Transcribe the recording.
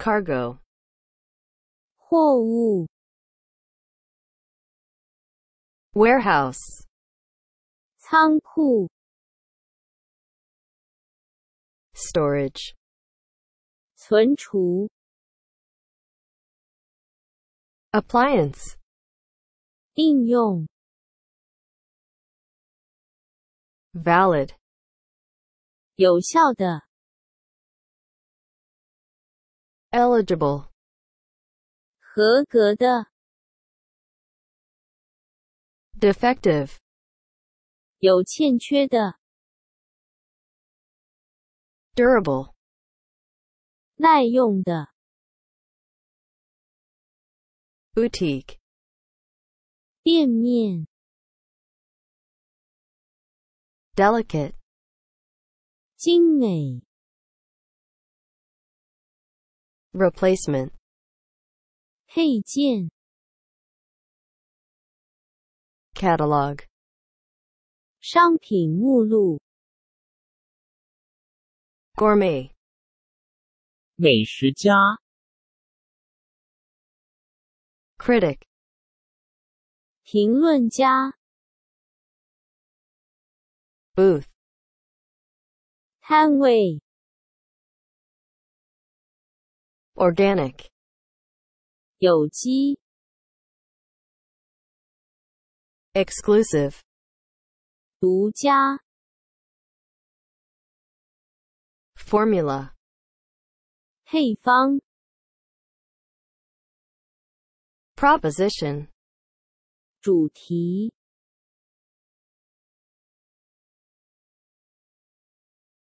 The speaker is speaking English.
cargo, 货物 warehouse, 仓库 storage, 存储 appliance, 应用 valid, 有效的 eligible, 合格的 defective, 有欠缺的 durable, 耐用的 boutique, 店面 delicate, 精美 replacement, 配件 catalog, 商品目录 gourmet, 美食家 critic, 评论家 booth, 摊位 organic, 有机 exclusive, 独家 formula, 配方 proposition, 主题